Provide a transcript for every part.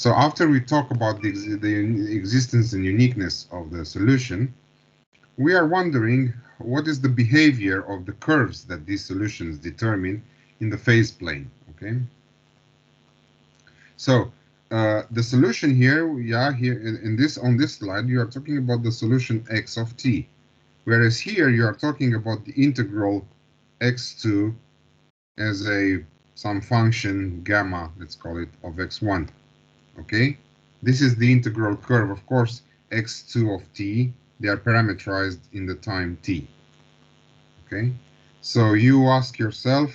So after we talk about the existence and uniqueness of the solution, we are wondering what is the behavior of the curves that these solutions determine in the phase plane. Okay. So the solution here, here in this on this slide, you are talking about the solution x of t, whereas here you are talking about the integral x2 as some function gamma, let's call it, of x1. Okay, this is the integral curve. Of course, x2 of t, they are parameterized in the time t. Okay, so you ask yourself,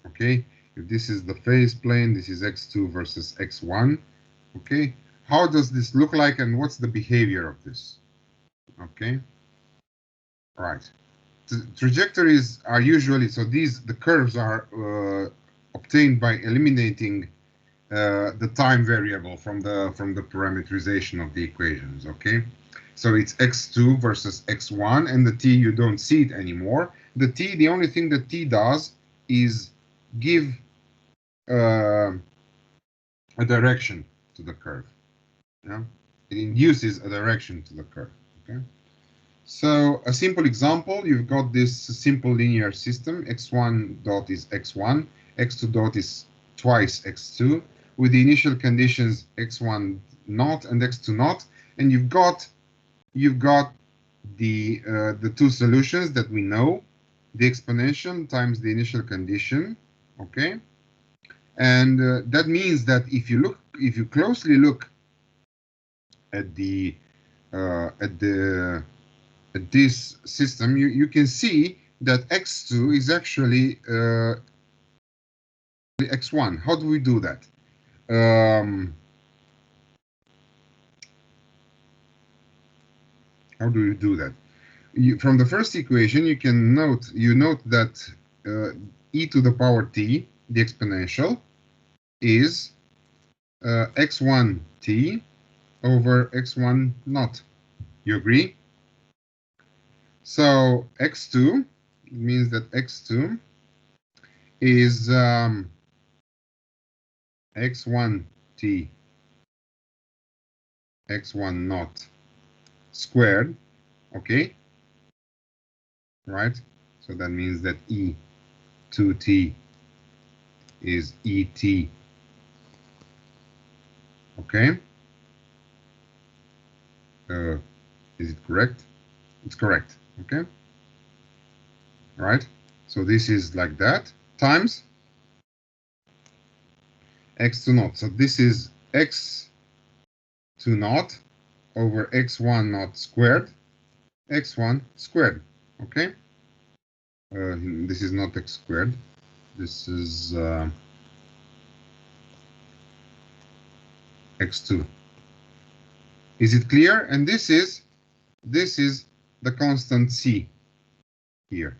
okay, if this is the phase plane, this is x2 versus x1. Okay, how does this look like and what's the behavior of this? Okay, right. The trajectories are usually, so the curves are obtained by eliminating the time variable from the parameterization of the equations. Okay, so it's x2 versus x1, and the t, you don't see it anymore. The t, the only thing that t does is give a direction to the curve. Yeah, it induces a direction to the curve. Okay, so a simple example: you've got this simple linear system. X1 dot is x1, x2 dot is twice x2, with the initial conditions x1 naught and x2 naught, and you've got the two solutions that we know, the exponential times the initial condition. Okay, and that means that if you closely look at this system, you can see that x2 is actually x1. How do we do that? How do you do that? From the first equation, you note that e to the power t, the exponential, is x1t over x1 naught. You agree? So x2 means that x2 is x1t x1 naught squared. Okay, right? So that means that e2t is et. Okay, is it correct? It's correct. Okay, right? So this is like that times x2 naught. So this is x2 naught over x1 naught squared, x1 squared. Okay, this is not x squared. This is x2. Is it clear? And this is the constant c here.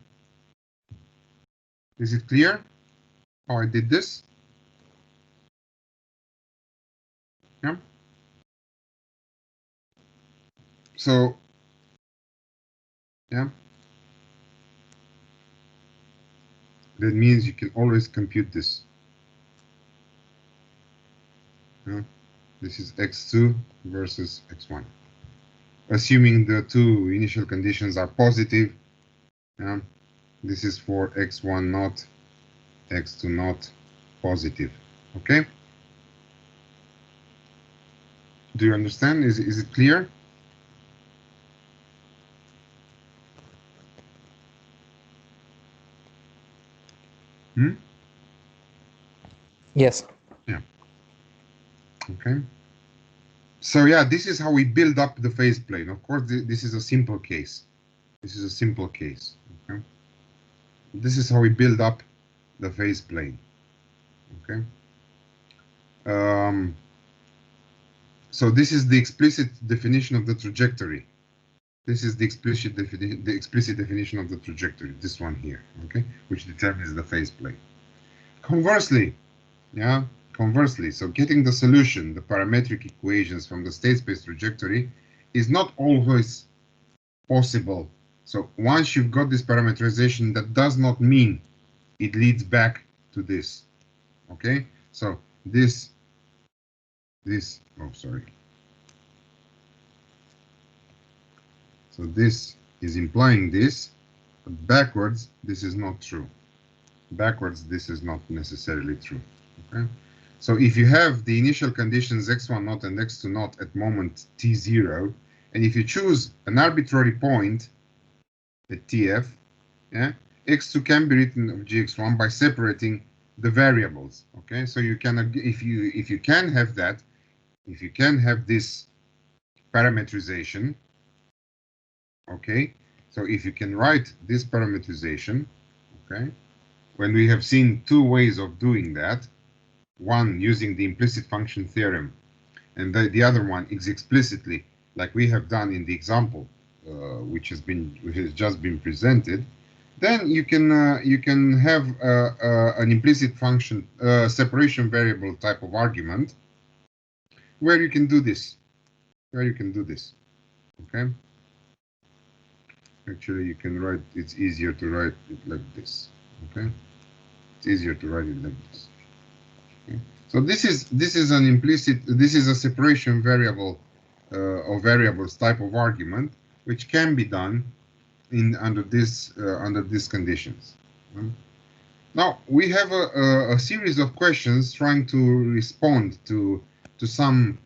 Is it clear how I did this? Yeah. So, yeah. That means you can always compute this. Yeah. This is x2 versus x1. Assuming the two initial conditions are positive, yeah, this is for x1 naught, x2 naught positive. Okay? Do you understand? Is it clear? Hmm? Yes. Yeah. Okay. So yeah, this is how we build up the phase plane. Of course, this is a simple case. This is a simple case. Okay. This is how we build up the phase plane. Okay. So this is the explicit definition of the trajectory. This is the explicit definition of the trajectory. This one here. Okay, which determines the phase plane. Conversely, yeah. Conversely, so getting the solution, the parametric equations from the state space trajectory, is not always possible. So once you've got this parameterization, that does not mean it leads back to this. Okay, so this this, oh, sorry. So this is implying this, but backwards, this is not true. Backwards, this is not necessarily true. Okay. So if you have the initial conditions x1 naught and x2 naught at moment t0, and if you choose an arbitrary point at tf, yeah, x2 can be written of gx1 by separating the variables. Okay, so you can, if you can have that, if you can have this parametrization, okay, so if you can write this parametrization, okay, when we have seen two ways of doing that, one using the implicit function theorem, and the other one is explicitly, like we have done in the example, which has just been presented, then you can have an implicit function separation variable type of argument where you can do this, okay. Actually, you can write, it's easier to write it like this, okay. It's easier to write it like this. Okay? So this is an implicit, this is a separation variable or variables type of argument, which can be done under these conditions. Now we have a series of questions trying to respond to some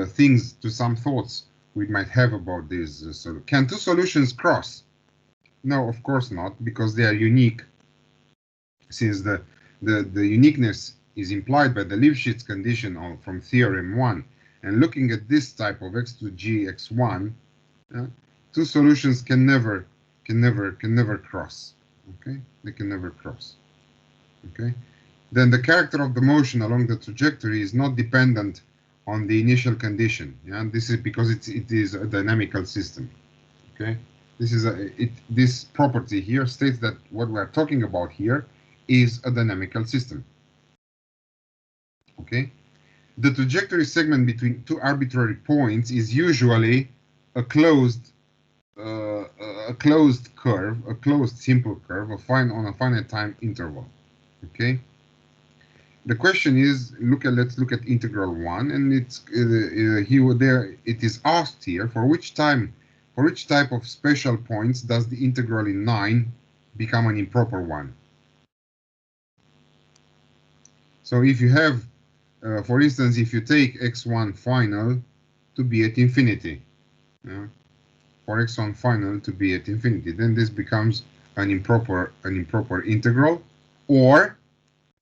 things, to some thoughts we might have about this. So can two solutions cross? No, of course not, because they are unique. Since the uniqueness is implied by the Lifshitz condition from theorem 1, and looking at this type of x2g x1, two solutions can never cross. Okay, they can never cross. Okay, then the character of the motion along the trajectory is not dependent on the initial condition. Yeah, this is because it is a dynamical system. Okay, this property here states that what we are talking about here is a dynamical system. Okay, the trajectory segment between two arbitrary points is usually a closed curve, a closed simple curve, on a finite time interval. Okay. The question is, let's look at integral 1, and it's it is asked here for which type of special points does the integral in 9 become an improper one. So if you have, for instance, if you take x1 final to be at infinity, for x1 final to be at infinity, then this becomes an improper integral. Or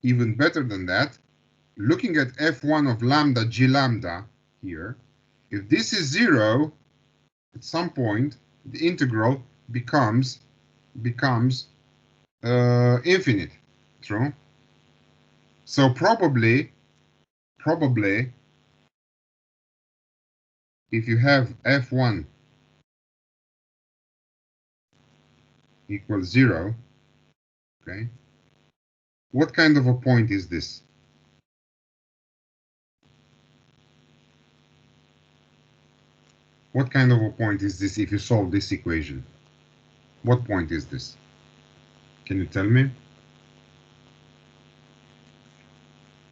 even better than that, looking at f1 of lambda g lambda here, if this is 0, at some point the integral becomes infinite. True. So probably if you have f1 equals 0, okay, what kind of a point is this? What kind of a point is this if you solve this equation? What point is this? Can you tell me?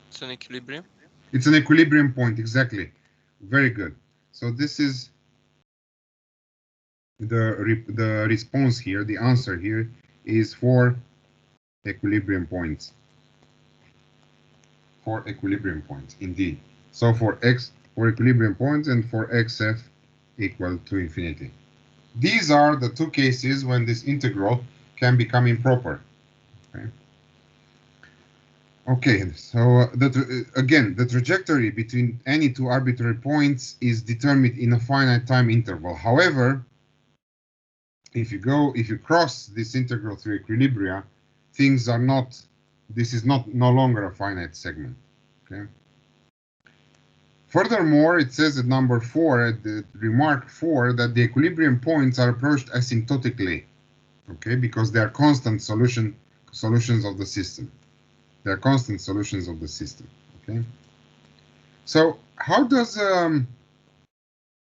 It's an equilibrium. It's an equilibrium point, exactly. Very good. So this is the response here, the answer here is for equilibrium points. For equilibrium points, indeed. So for equilibrium points and for xf equal to infinity. These are the two cases when this integral can become improper. Okay. Okay, so again, the trajectory between any two arbitrary points is determined in a finite time interval. However, if you cross this integral through equilibria, things are not, this is no longer a finite segment. Okay. Furthermore, it says at number 4, at the remark 4, that the equilibrium points are approached asymptotically. Okay, because they are constant solutions of the system. They are constant solutions of the system. Okay. So how does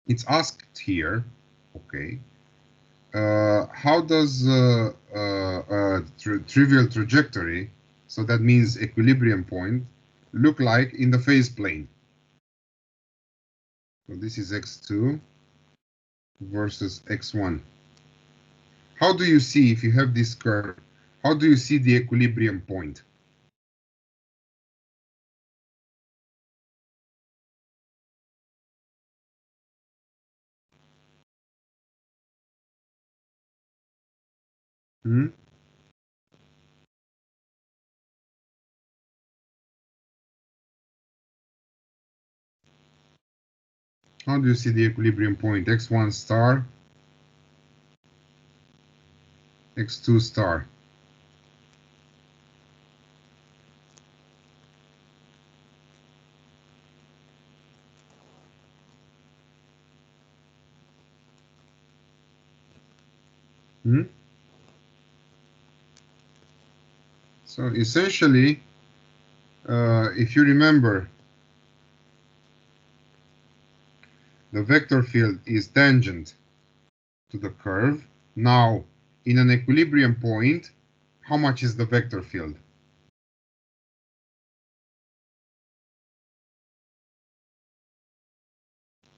it's asked here? Okay. How does trivial trajectory, so that means equilibrium point, look like in the phase plane? So this is x2 versus x1. How do you see, if you have this curve, how do you see the equilibrium point? Hmm? How do you see the equilibrium point? x1 star, x2 star. Hmm? So essentially, if you remember, the vector field is tangent to the curve. Now, in an equilibrium point, how much is the vector field?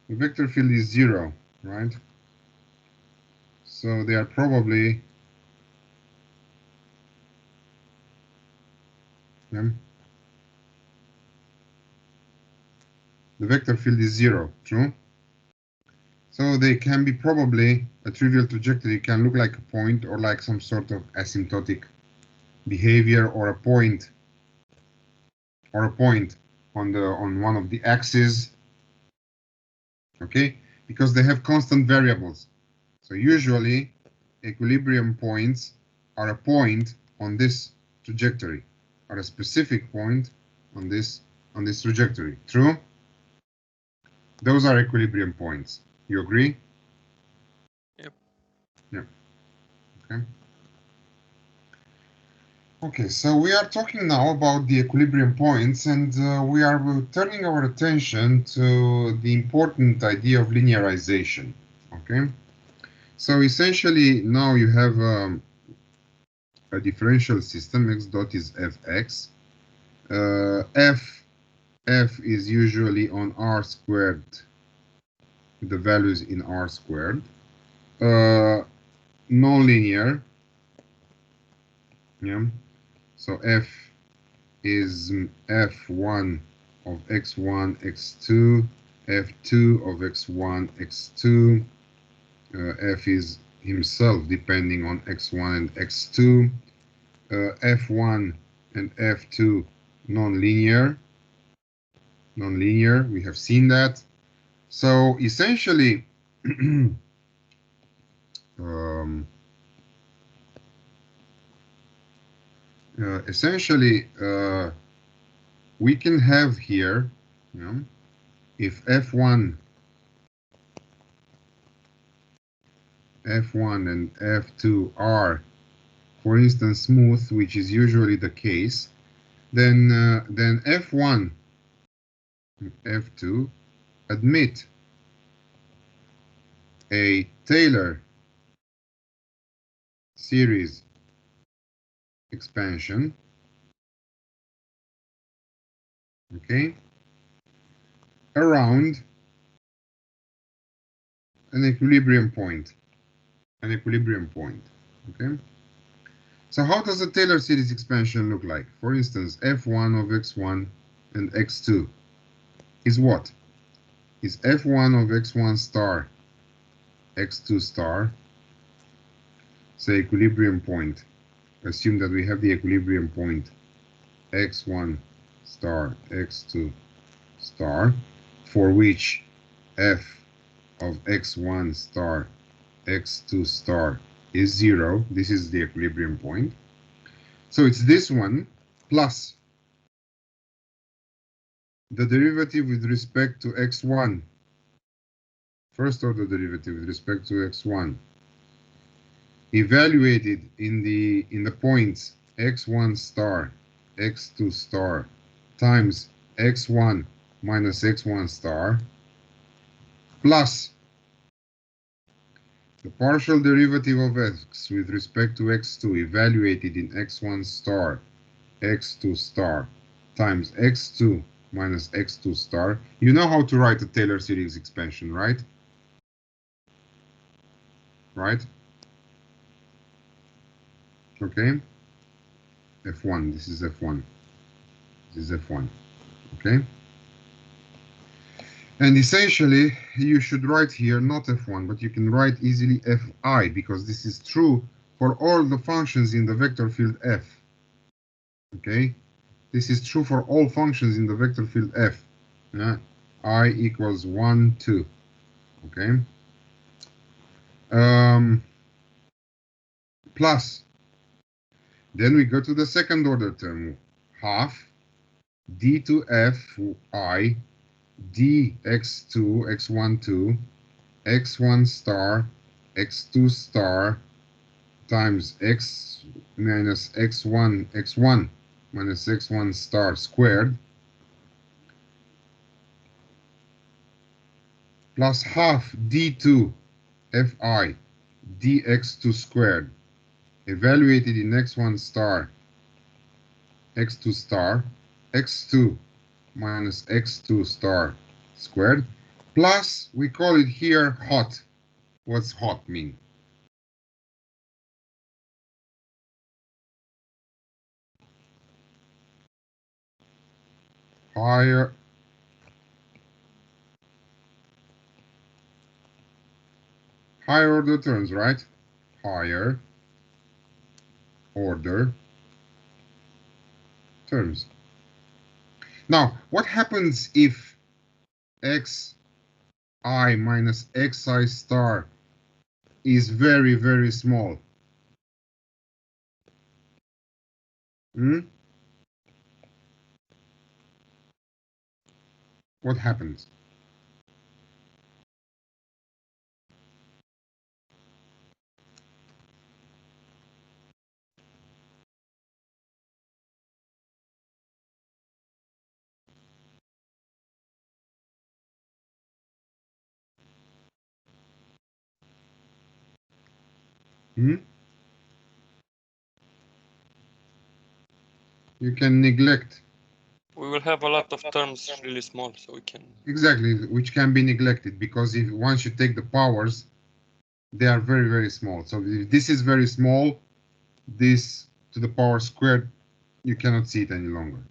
The vector field is 0, right? So they are probably, yeah, the vector field is 0, true? So they can be probably, a trivial trajectory can look like a point or like some sort of asymptotic behavior, or a point on one of the axes, okay? Because they have constant variables. So usually equilibrium points are a point on this trajectory, are a specific point on this trajectory. True? Those are equilibrium points. You agree? Yep. Yeah. Okay. Okay, so we are talking now about the equilibrium points, and we are turning our attention to the important idea of linearization. Okay, so essentially now you have a differential system. X dot is fx. F is usually on r squared, the values in r squared. Nonlinear. Yeah. So f is f1 of x1, x2, f2 of x1, x2. F is himself depending on x1 and x2. F1 and f2 nonlinear. We have seen that. So essentially, um, we can have here, you know, if F1 and F2 are, for instance, smooth, which is usually the case, then F1 and F2 admit a Taylor series expansion, okay, around an equilibrium point. Okay. So how does a Taylor series expansion look like? For instance, f1 of x1 and x2 is what? Is f1 of x1 star, x2 star, say equilibrium point. Assume that we have the equilibrium point x1 star, x2 star, for which f of x1 star, x2 star is 0. This is the equilibrium point. So it's this one plus the derivative with respect to x1, first order derivative with respect to x1, evaluated in the points x1 star, x2 star times x1 minus x1 star, plus the partial derivative of x with respect to x2 evaluated in x1 star, x2 star times x2 minus x2 star. You know how to write a Taylor series expansion, right? Right? Okay. F1. This is F1. This is F1. Okay. And essentially, you should write here not F1, but you can write easily Fi, because this is true for all the functions in the vector field F. Okay? This is true for all functions in the vector field F. Yeah? I equals 1, 2. Okay? Plus. Then we go to the second order term. Half d2fi dx2 x1 2 x1 star x2 star times x minus x1 minus x1 star squared plus half d2 fi dx2 squared evaluated in x1 star x2 star x2 minus x2 star squared plus, we call it here hot. What's hot mean? Higher order terms, right? Higher order terms. Now, what happens if xi minus xi star is very, very small? What happens? You can neglect. We will have a lot of terms really small, so we can... Exactly, which can be neglected, because if once you take the powers, they are very, very small. So if this is very small, this to the power squared, you cannot see it any longer.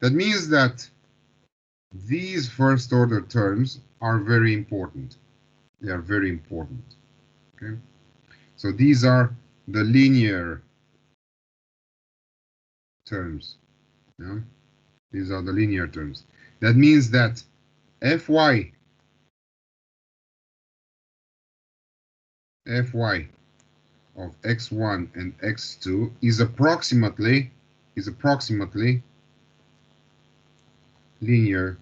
That means that these first order terms are very important. They are very important. Okay. So these are the linear terms. Yeah? These are the linear terms. That means that Fy of x1 and x2 is approximately linear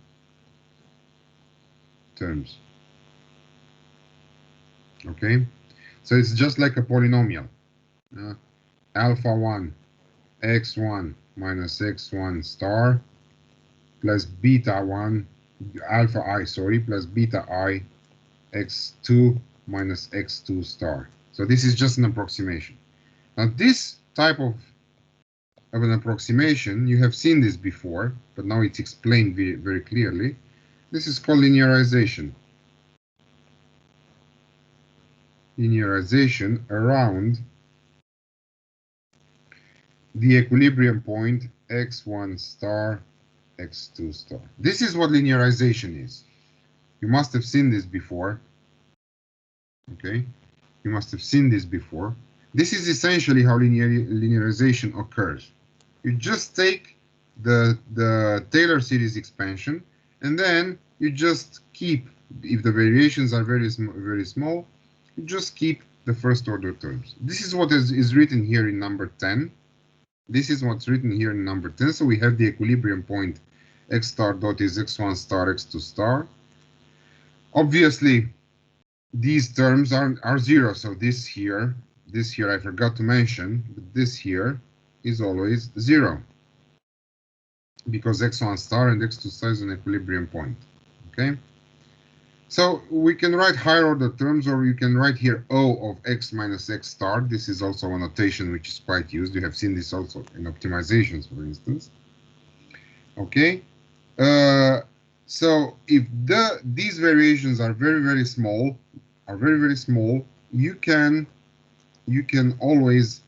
terms. Okay, so it's just like a polynomial. Alpha 1 x1 minus x1 star plus beta 1 alpha I, sorry, plus beta I x2 minus x2 star. So this is just an approximation. Now this type of an approximation, you have seen this before, but now it's explained very, very clearly. This is called linearization. Linearization around the equilibrium point x1 star, x2 star. This is what linearization is. You must have seen this before. Okay, you must have seen this before. This is essentially how linearization occurs. You just take the Taylor series expansion, and then you just keep, if the variations are very small, you just keep the first order terms. This is what is written here in number 10. This is what's written here in number 10. So we have the equilibrium point x star dot is x1 star, x2 star. Obviously, these terms are zero. So this here I forgot to mention, but this here is always zero, because x1 star and x2 star is an equilibrium point. Okay. So we can write higher order terms, or you can write here O of x minus x star. This is also a notation which is quite used. You have seen this also in optimizations, for instance. Okay. So if these variations are very small, you can always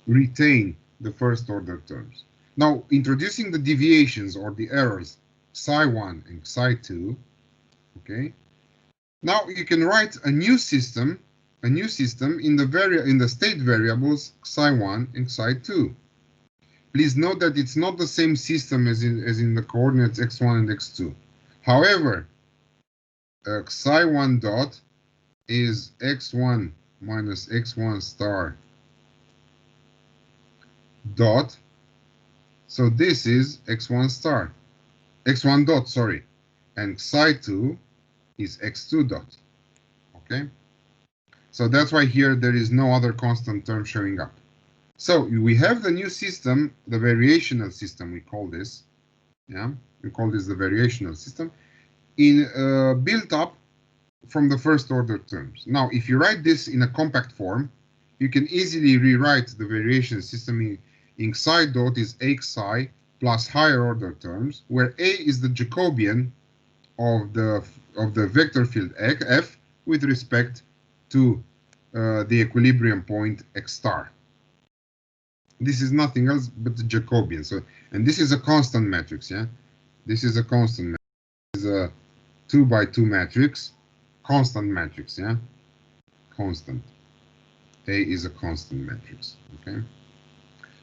retain the first order terms. Now, introducing the deviations or the errors psi1 and psi2, okay? Now you can write a new system in the state variables psi1 and psi2. Please note that it's not the same system as in the coordinates x1 and x2. However, psi1 dot is x1 minus x1 star dot. So this is x1 star, x1 dot, sorry, and psi2 is x2 dot. Okay, so that's why here there is no other constant term showing up. So we have the new system, the variational system, we call this. Yeah, we call this the variational system, built up from the first order terms. Now, if you write this in a compact form, you can easily rewrite the variation system in psi dot is a psi plus higher order terms, where a is the Jacobian of the vector field f with respect to the equilibrium point x star. This is nothing else but the Jacobian. So, and this is a constant matrix. Yeah, this is a constant matrix. This is a 2 by 2 matrix, constant matrix. Yeah, constant. A is a constant matrix. Okay.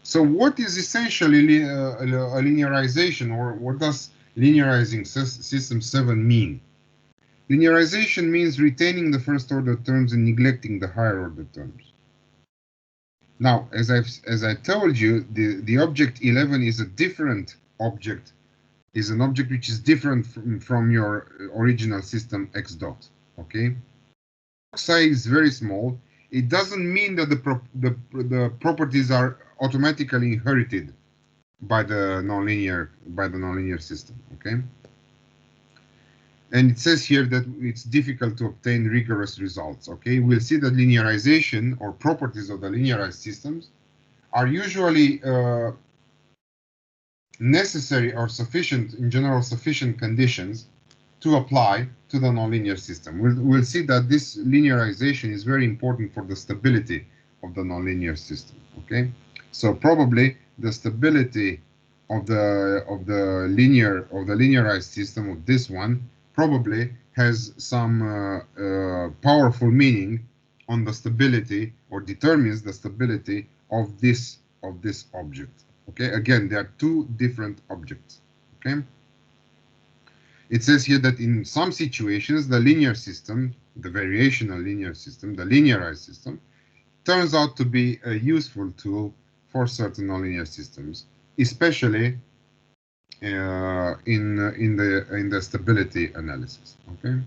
So what is essentially a linearization, or what does linearizing system 7 mean? Linearization means retaining the first order terms and neglecting the higher order terms. Now, as I told you, the object 11 is a different object, is an object which is different from your original system x dot. Okay, psi is very small. It doesn't mean that the properties are automatically inherited by the nonlinear system. Okay, and it says here that it's difficult to obtain rigorous results. Okay, we'll see that linearization or properties of the linearized systems are usually necessary or sufficient, in general, sufficient conditions to apply to the nonlinear system. We'll see that this linearization is very important for the stability of the nonlinear system. Okay, so probably the stability of the linearized system of this one probably has some powerful meaning on the stability, or determines the stability of this object. Okay, again, there are two different objects. Okay, it says here that in some situations the linear system, the variational linear system, the linearized system, turns out to be a useful tool for certain nonlinear systems, especially in the stability analysis. Okay,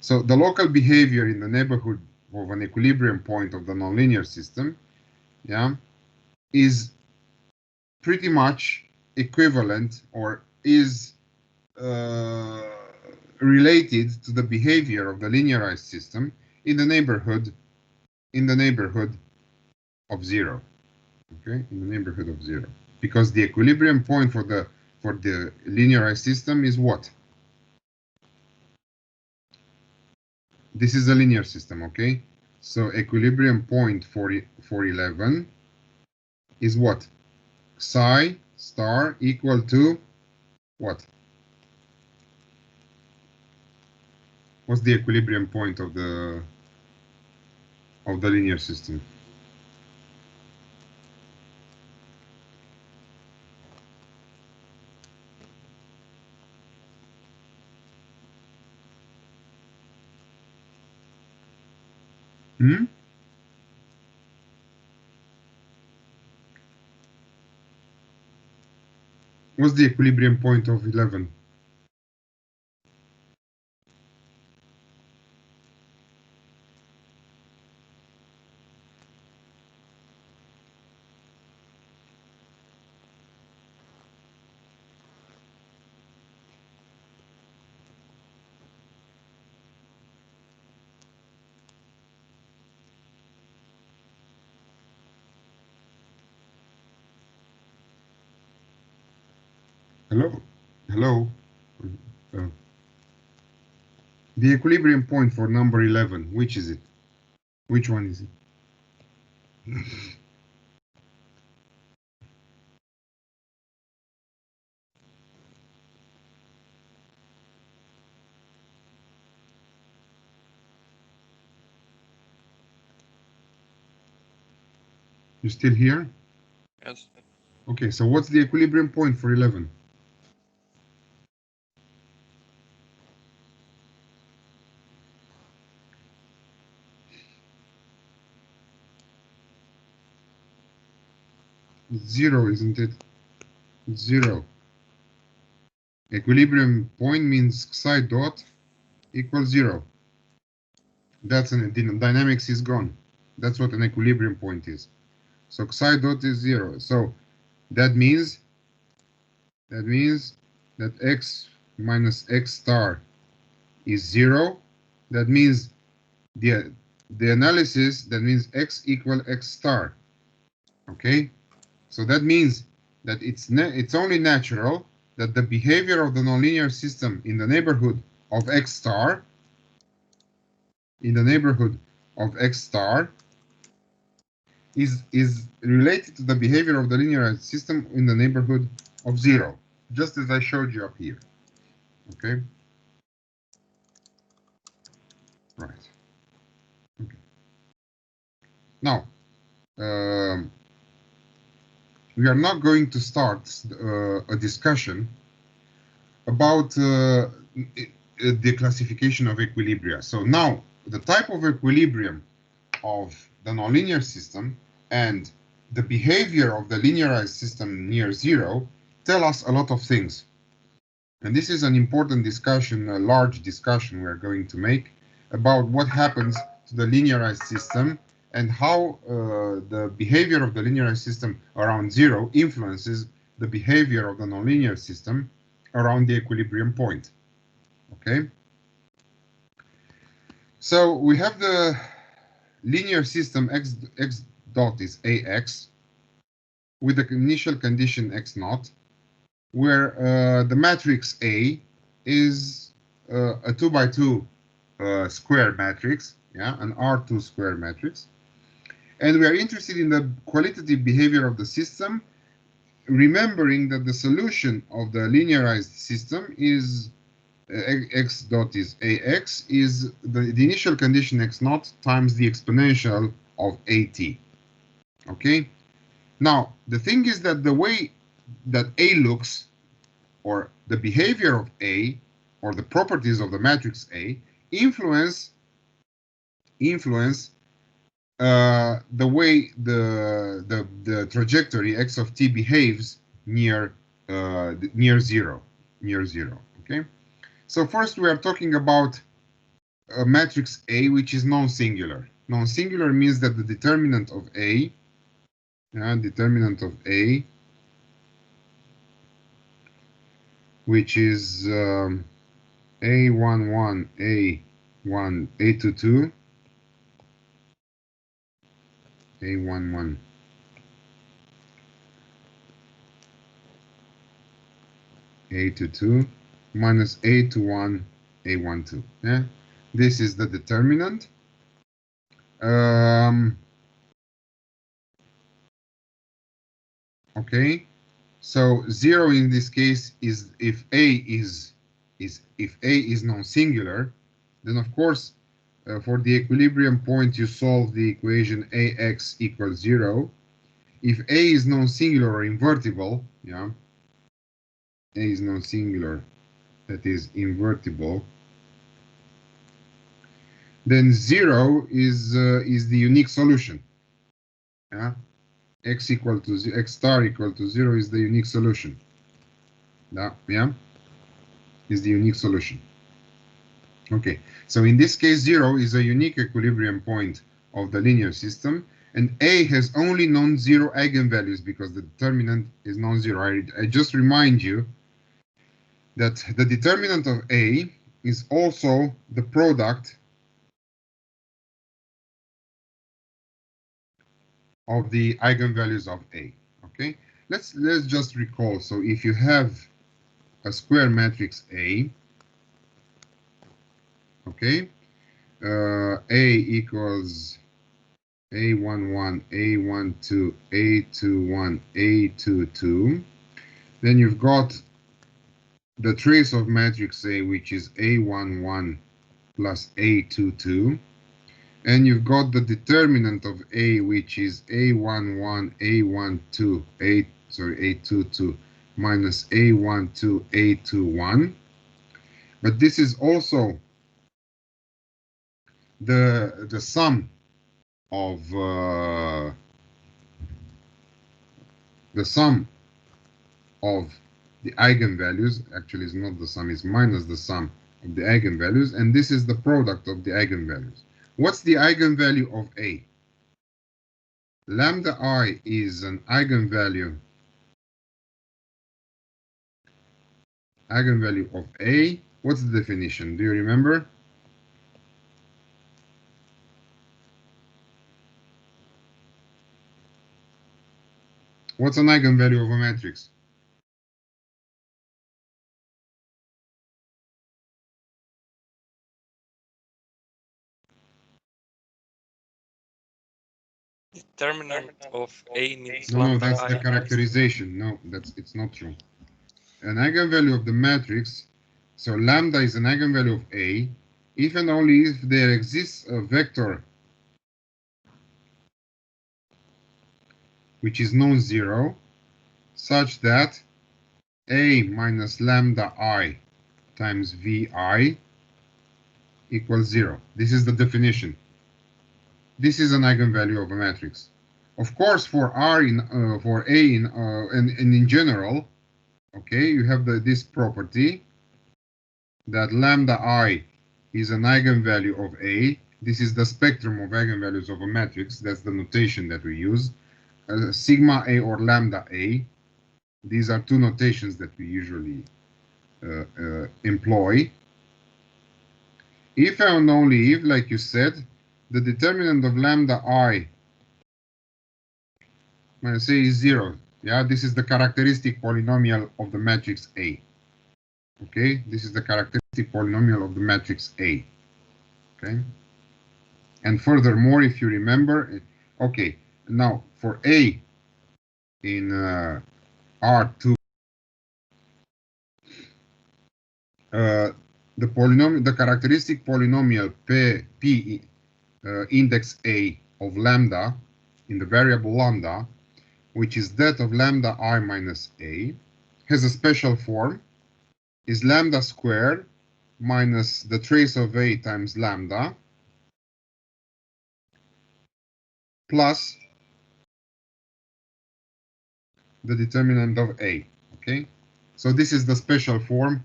so the local behavior in the neighborhood of an equilibrium point of the nonlinear system, yeah, is pretty much equivalent, or is related to the behavior of the linearized system in the neighborhood of zero. Okay, in the neighborhood of zero, because the equilibrium point for the linearized system is what? This is a linear system. Okay, so equilibrium point for 11 is what? Psi star equal to what? What's the equilibrium point of the linear system? Hmm? What's the equilibrium point of 11? Hello? Hello? Uh, the equilibrium point for number 11, which is it? Which one is it? You still here? Yes. Okay, so what's the equilibrium point for 11? Zero, isn't it? Zero. Equilibrium point means psi dot equals zero. That's the dynamics is gone. That's what an equilibrium point is. So psi dot is zero. So that means that x minus x star is zero. That means the analysis, that means x equal x star. Okay, so that means that it's only natural that the behavior of the nonlinear system in the neighborhood of x star, is related to the behavior of the linearized system in the neighborhood of zero, just as I showed you up here. Okay, right. Okay. Now, we are not going to start a discussion about the classification of equilibria. So now, the type of equilibrium of the nonlinear system and the behavior of the linearized system near zero tell us a lot of things. And this is an important discussion, a large discussion we're going to make about what happens to the linearized system and how the behavior of the linearized system around zero influences the behavior of the nonlinear system around the equilibrium point. Okay? So we have the linear system x dot is ax with the initial condition x naught, where the matrix A is a 2 by 2 square matrix, yeah, an R2 square matrix. And we are interested in the qualitative behavior of the system, remembering that the solution of the linearized system is x dot is ax is the initial condition x naught times the exponential of at. Okay? Now, the thing is that the way that A looks, or the behavior of A, or the properties of the matrix A, influence the way the trajectory x of t behaves near zero. Okay. So first we are talking about a matrix A which is non-singular. Non-singular means that the determinant of A, which is A11, A1, A22, A11, A22 minus A21, A12. Yeah, this is the determinant. Okay, so zero in this case is if A is non-singular, then of course for the equilibrium point you solve the equation AX equals 0. If A is non-singular or invertible, yeah, A is non-singular, that is invertible, then 0 is the unique solution. Yeah, x star equal to 0 is the unique solution. Yeah, is the unique solution. Okay, so in this case, 0 is a unique equilibrium point of the linear system, and A has only non-zero eigenvalues because the determinant is non-zero. I just remind you that the determinant of A is also the product of the eigenvalues of A. Okay, let's just recall. So if you have a square matrix A. Okay, A equals A11, A12, A21, A22. Then you've got the trace of matrix A, which is A11 plus A22. And you've got the determinant of A, which is A11, A12, A22 minus A12, A21. But this is also the sum of the eigenvalues. Actually, it's not the sum, it's minus the sum of the eigenvalues, and this is the product of the eigenvalues. What's the eigenvalue of A? Lambda I is an eigenvalue of A. What's the definition? Do you remember? What's an eigenvalue of a matrix? Determinant of A means No, lambda that's I the characterization. No, it's not true. An eigenvalue of the matrix, so lambda is an eigenvalue of A, if and only if there exists a vector which is non-zero, such that A minus lambda I times Vi equals 0. This is the definition. This is an eigenvalue of a matrix. Of course, for A and in general, okay, you have this property that lambda I is an eigenvalue of A. This is the spectrum of eigenvalues of a matrix. That's the notation that we use. Sigma A or lambda A. These are two notations that we usually employ. If and only if, like you said, the determinant of lambda I minus A is 0. Yeah, this is the characteristic polynomial of the matrix A. Okay, this is the characteristic polynomial of the matrix A. Okay, and furthermore, if you remember, okay, now for A in R2, the characteristic polynomial P index A of lambda in the variable lambda, which is that of lambda I minus A, has a special form, is lambda squared minus the trace of A times lambda plus the determinant of A. Okay, so this is the special form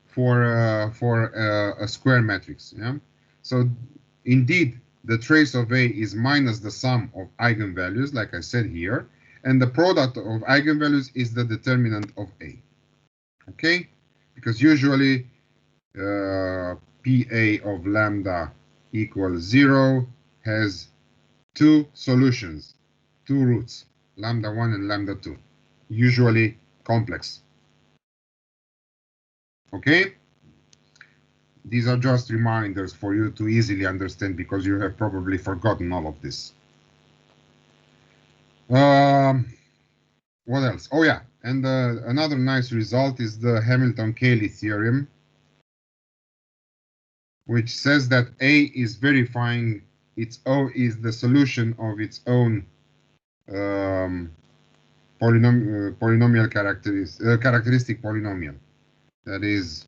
for a square matrix. Yeah, so indeed the trace of A is minus the sum of eigenvalues, like I said here, and the product of eigenvalues is the determinant of A. Okay, because usually PA of lambda equals 0 has two solutions, two roots, lambda 1 and lambda 2, usually complex. Okay? These are just reminders for you to easily understand because you have probably forgotten all of this. What else? Oh yeah, and another nice result is the Hamilton-Cayley theorem, which says that A is verifying is the solution of its own polynomial characteristic polynomial. That is,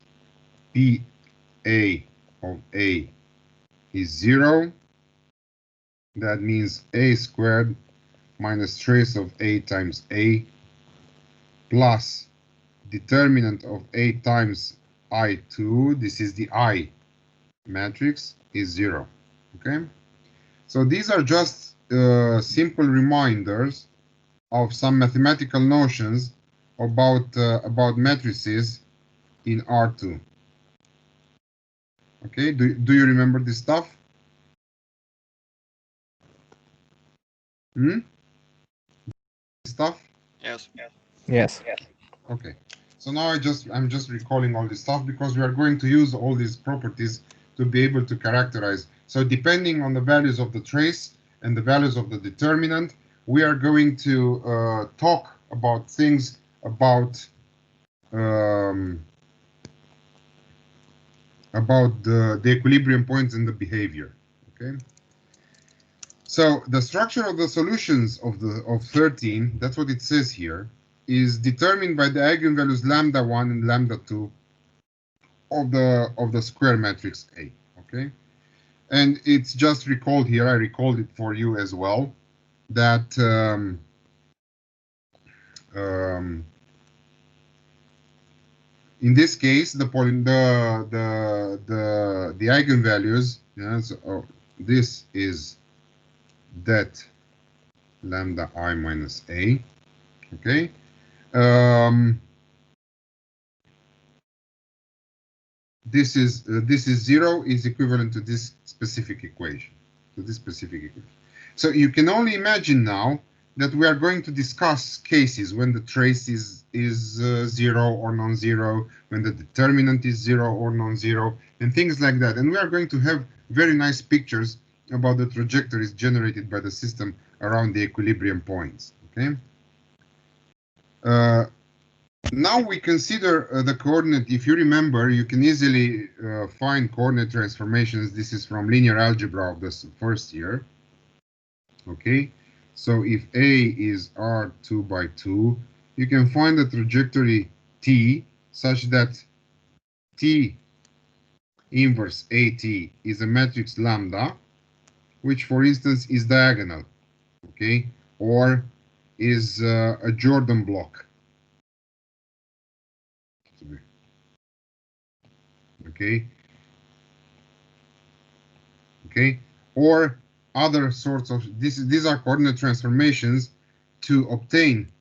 PA of A is 0. That means A squared minus trace of A times A plus determinant of A times I2, this is the I matrix, is 0. Okay, so these are just simple reminders of some mathematical notions about matrices in R2. Okay, do you remember this stuff? Stuff? Yes. Yes. Okay, So now I'm just recalling all this stuff because we are going to use all these properties to be able to characterize. So depending on the values of the trace and the values of the determinant, we are going to talk about things um, about the equilibrium points and the behavior. Okay. So the structure of the solutions of 13, that's what it says here, is determined by the eigenvalues lambda 1 and lambda 2 of the square matrix A. Okay. And it's just recalled here. I recalled it for you as well. That in this case, the eigenvalues. Yeah, so this is that lambda I minus A. Okay. This is 0 is equivalent to this specific equation. So you can only imagine now that we are going to discuss cases when the trace is 0 or non-zero, when the determinant is 0 or non-zero, and things like that. And we are going to have very nice pictures about the trajectories generated by the system around the equilibrium points. Okay. Now we consider the coordinate. If you remember, you can easily find coordinate transformations. This is from linear algebra of the first year. Okay, so if A is R2 by 2, you can find the trajectory T such that T inverse AT is a matrix lambda, which for instance is diagonal, okay, or is a Jordan block. Okay, or other sorts of these are coordinate transformations to obtain.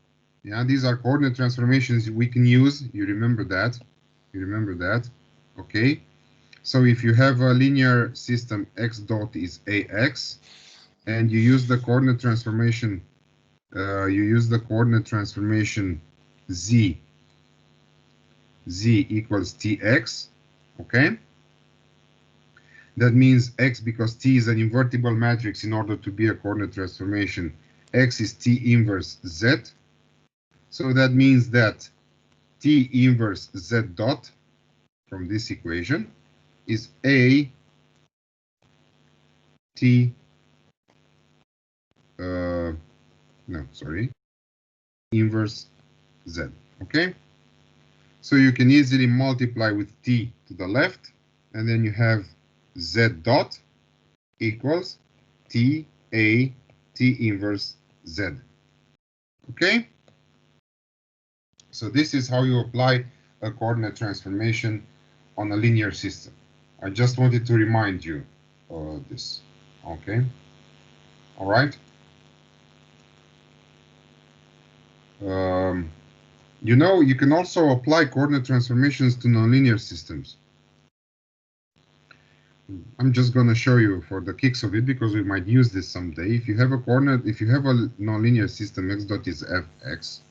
Yeah, these are coordinate transformations we can use. You remember that. Okay, so if you have a linear system, x dot is ax, and you use the coordinate transformation z equals tx. Okay. That means x, because T is an invertible matrix, in order to be a coordinate transformation, x is T inverse Z. So that means that T inverse Z dot from this equation is A T, inverse Z. Okay? So you can easily multiply with T to the left, and then you have Z dot equals T A T inverse Z. Okay? So this is how you apply a coordinate transformation on a linear system. I just wanted to remind you this. Okay? All right? You know, you can also apply coordinate transformations to nonlinear systems. I'm just going to show you for the kicks of it, because we might use this someday. If you have a nonlinear system, x dot is fx,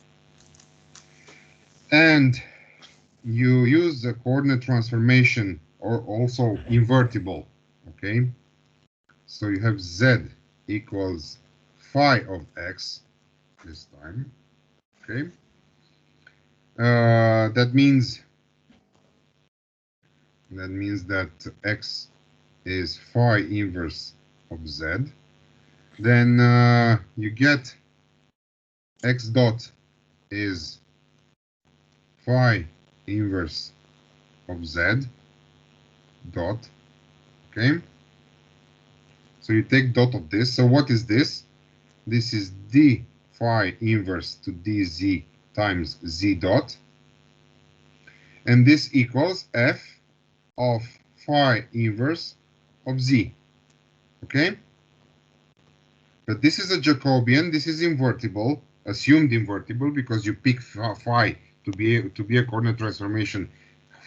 and you use the coordinate transformation, or also invertible. Okay, so you have z equals phi of x this time. Okay, that means that x is phi inverse of z. Then you get x dot is phi inverse of z dot. Okay, so you take dot of this. So what is this? This is d phi inverse to dz times z dot, and this equals f of phi inverse of z. Okay, but this is a Jacobian. This is invertible, assumed invertible, because you pick phi to be a coordinate transformation.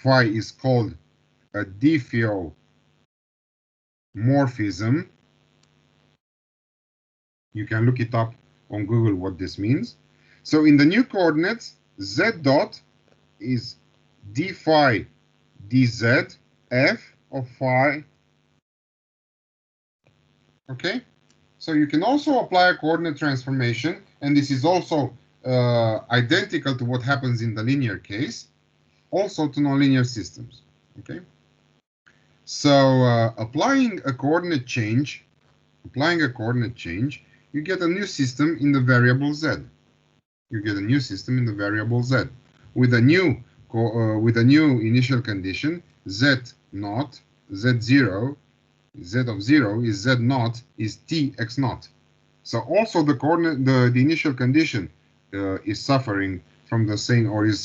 Phi is called a diffeomorphism. You can look it up on Google what this means. So in the new coordinates, z dot is d phi dz f of phi. Okay, so you can also apply a coordinate transformation, and this is also identical to what happens in the linear case, also to nonlinear systems. Okay, so applying a coordinate change, you get a new system in the variable z. You get a new system in the variable z with a new initial condition z naught, z0, z of 0 is z naught is t x naught. So also the coordinate, the initial condition is suffering from the same, or is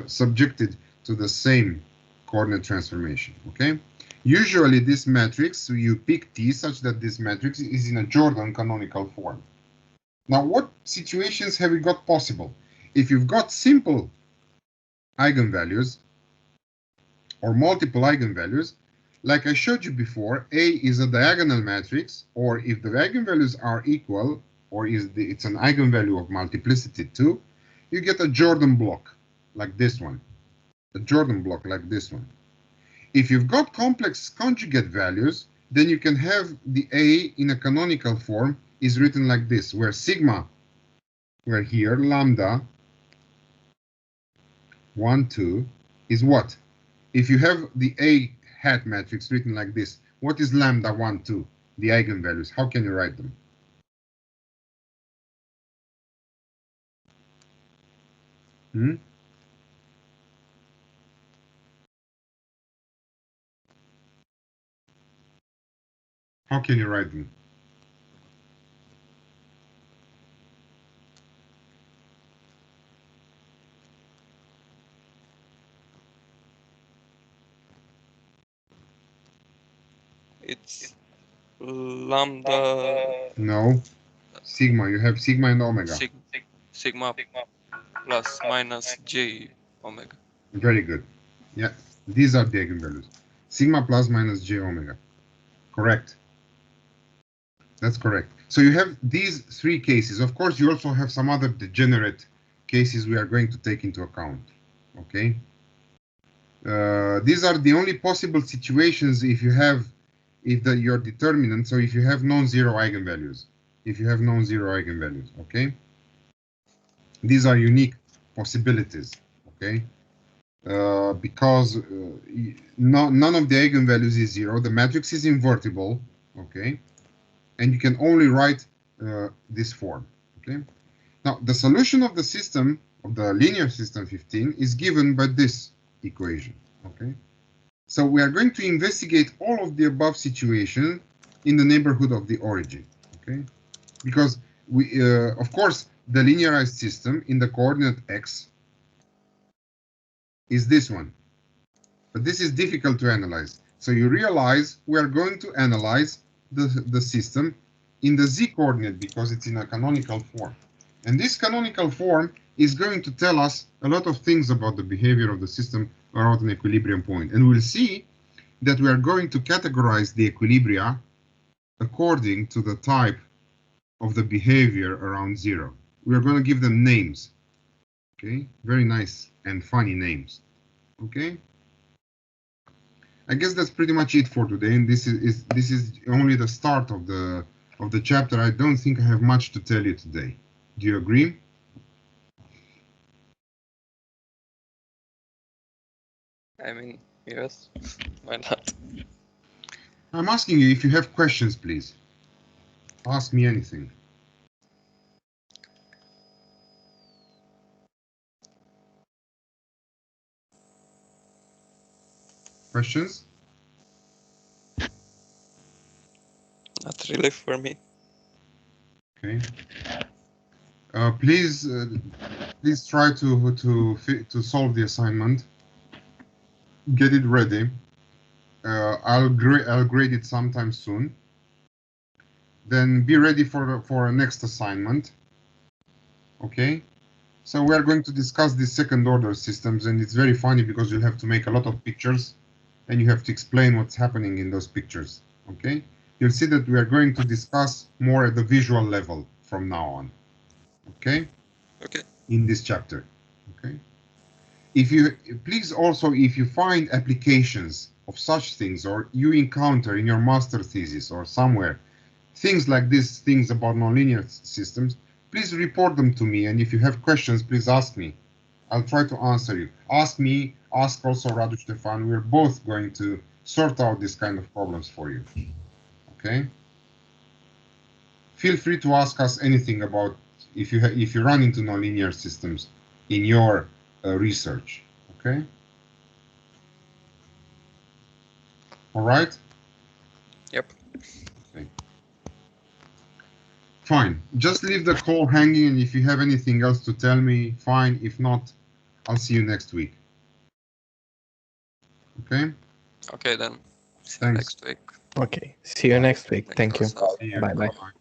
subjected to the same coordinate transformation. Okay. Usually this matrix, so you pick T such that this matrix is in a Jordan canonical form. Now, what situations have we got possible? If you've got simple eigenvalues or multiple eigenvalues, like I showed you before, A is a diagonal matrix, or if the eigenvalues are equal, or it's an eigenvalue of multiplicity 2, you get a Jordan block like this one. A Jordan block like this one. If you've got complex conjugate values, then you can have the A in a canonical form is written like this, where sigma, where here lambda 1, 2 is what? If you have the A hat matrix written like this, what is lambda 1, 2? The eigenvalues. How can you write them? How can you write them? It's lambda. No. Sigma. You have sigma and omega. Sigma plus minus j omega. Very good. Yeah. These are the eigenvalues. Sigma plus minus j omega. Correct. That's correct. So you have these three cases. Of course, you also have some other degenerate cases we are going to take into account. Okay. These are the only possible situations if you have, your determinant, so if you have non-zero eigenvalues. Okay? These are unique possibilities, okay? Because none of the eigenvalues is zero, the matrix is invertible, okay? And you can only write this form, okay? Now, the solution of the system, of the linear system 15, is given by this equation, okay? So we are going to investigate all of the above situations in the neighborhood of the origin, okay? Because we, of course, the linearized system in the coordinate x is this one. But this is difficult to analyze. So you realize we are going to analyze the system in the z coordinate because it's in a canonical form. And this canonical form is going to tell us a lot of things about the behavior of the system around an equilibrium point. And we'll see that we are going to categorize the equilibria according to the type of the behavior around zero. We are going to give them names. Okay, very nice and funny names. Okay, I guess that's pretty much it for today. And this is only the start of the chapter. I don't think I have much to tell you today. Do you agree? I mean, yes, why not? I'm asking you if you have questions, please. Ask me anything. Questions? Not really for me. Okay. Please try to solve the assignment. Get it ready. I'll grade it sometime soon. Then be ready for a next assignment. Okay. So we are going to discuss the second order systems, and it's very funny because you'll have to make a lot of pictures and you have to explain what's happening in those pictures. Okay. You'll see that we are going to discuss more at the visual level from now on. Okay. Okay. In this chapter. Okay. if you please also, if you find applications of such things, or you encounter in your master thesis or somewhere things like this, things about nonlinear systems, please report them to me. And if you have questions, please ask me. I'll try to answer you. Ask me, ask also Radu Stefan. We're both going to sort out this kind of problems for you. Okay? Feel free to ask us anything about if you run into nonlinear systems in your research. Okay? All right? Yep. Okay. Fine. Just leave the call hanging, and if you have anything else to tell me, fine. If not, I'll see you next week. Okay? Okay then. See you Thanks. next week. Okay. See you next week. Thank you. Thank you. See you. Bye bye. Bye-bye.